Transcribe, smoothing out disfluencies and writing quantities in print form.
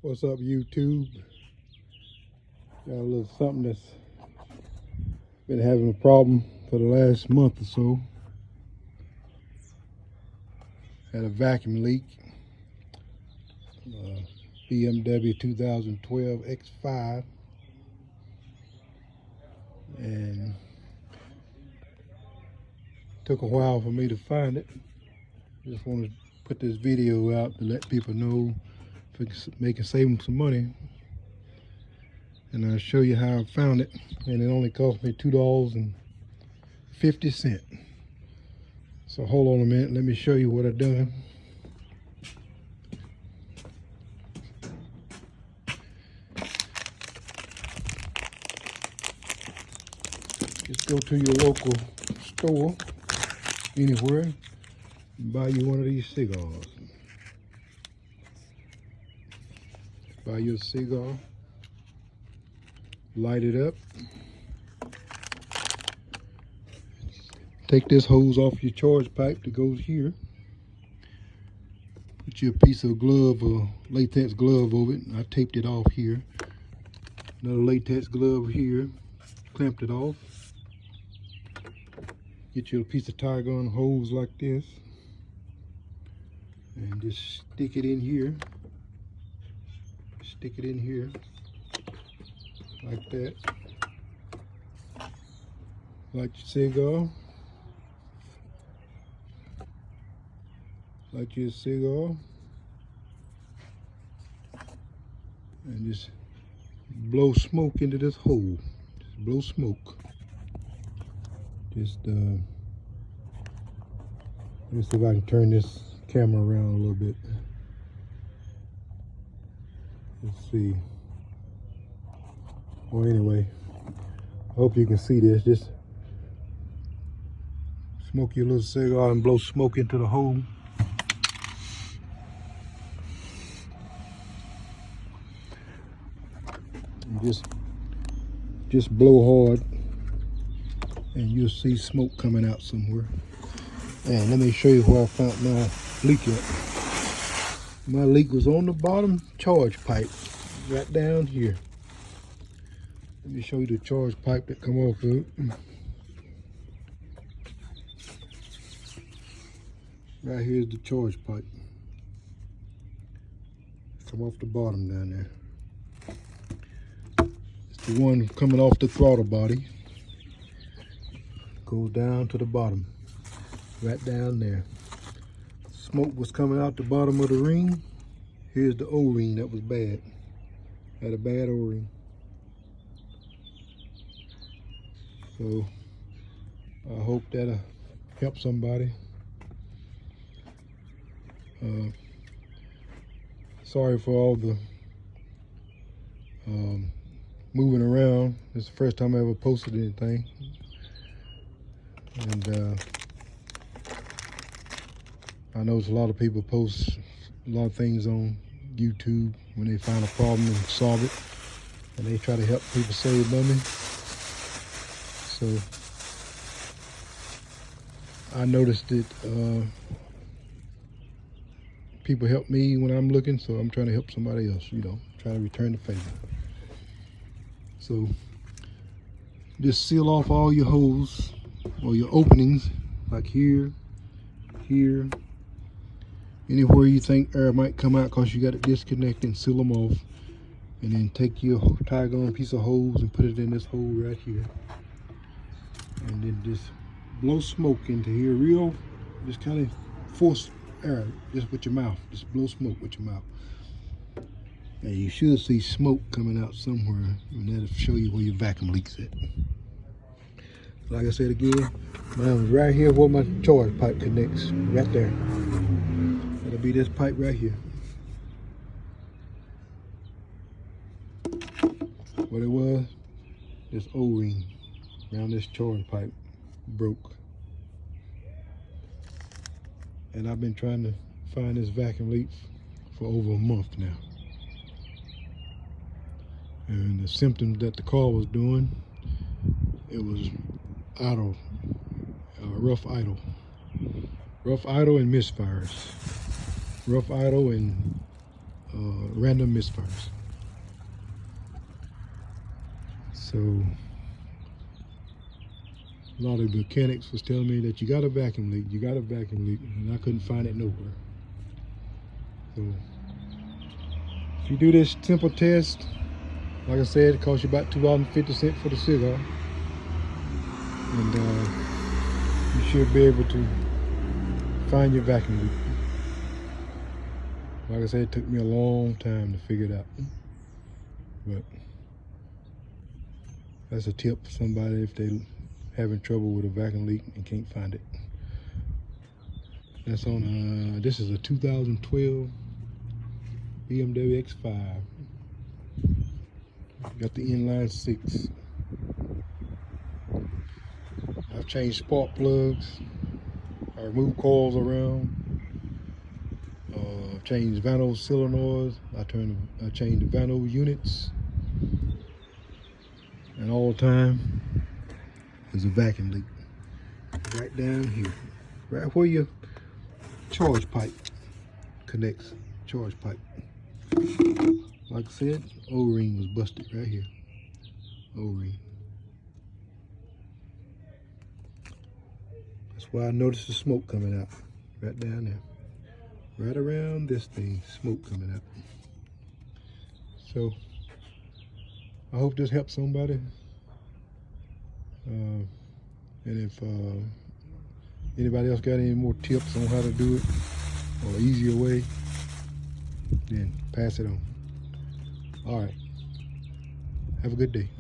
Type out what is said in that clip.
What's up, YouTube? Got a little something that's been having a problem for the last month or so. Had a vacuum leak. BMW 2012 X5, and took a while for me to find it. Just want to put this video out to let people know if they can save them some money. And I'll show you how I found it. And it only cost me $2.50. So hold on a minute, let me show you what I've done. Just go to your local store, anywhere, and buy you one of these cigars. Buy your cigar, light it up. Take this hose off your charge pipe that goes here. Put you a piece of glove or latex glove over it. I taped it off here. Another latex glove here. Clamped it off. Get you a piece of tire gun hose like this. And just stick it in here. Stick it in here. Like that. Light your cigar. Light your cigar, and just blow smoke into this hole. Just blow smoke. Just let's see if I can turn this camera around a little bit. Let's see. Well, anyway, I hope you can see this. Just smoke your little cigar and blow smoke into the hole. Just blow hard and you'll see smoke coming out somewhere. And let me show you where I found my leak at. My leak was on the bottom charge pipe, right down here. Let me show you the charge pipe that come off of it. Right here's the charge pipe. Come off the bottom down there. The one coming off the throttle body goes down to the bottom, right down there. Smoke was coming out the bottom of the ring. Here's the O-ring that was bad. Had a bad O-ring. So I hope that'll help somebody. Sorry for all the moving around. It's the first time I ever posted anything, and I know a lot of people post a lot of things on YouTube when they find a problem and solve it, and they try to help people save money. So I noticed that people help me when I'm looking, so I'm trying to help somebody else, try to return the favor. So just seal off all your holes or your openings, like here, here, anywhere you think air might come out because you got it disconnected, seal them off. And then take your tire gun piece of hose and put it in this hole right here. And then just blow smoke into here real, just kind of force air, just with your mouth. Just blow smoke with your mouth. And you should see smoke coming out somewhere, and that'll show you where your vacuum leak's at. Like I said again, mine's right here where my charge pipe connects, right there. That'll be this pipe right here. What it was, this O-ring around this charge pipe broke. And I've been trying to find this vacuum leak for over a month now. And the symptoms that the car was doing, it was idle, rough idle and misfires. Rough idle and random misfires. So a lot of mechanics was telling me that you got a vacuum leak, and I couldn't find it nowhere. So if you do this simple test, like I said, it costs you about $2.50 for the cigar, and you should be able to find your vacuum leak. Like I said, it took me a long time to figure it out, but that's a tip for somebody if they having trouble with a vacuum leak and can't find it. That's on this is a 2012 BMW X5. Got the inline 6. I've changed spark plugs, I removed coils around, changed Vano solenoids, I changed the Vano units, and all the time there's a vacuum leak right down here, right where your charge pipe connects. Charge pipe, like I said, O-ring was busted right here. O-ring. That's why I noticed the smoke coming out right down there. Right around this thing, smoke coming out. So I hope this helps somebody. And if anybody else got any more tips on how to do it or easier way, then pass it on. All right. Have a good day.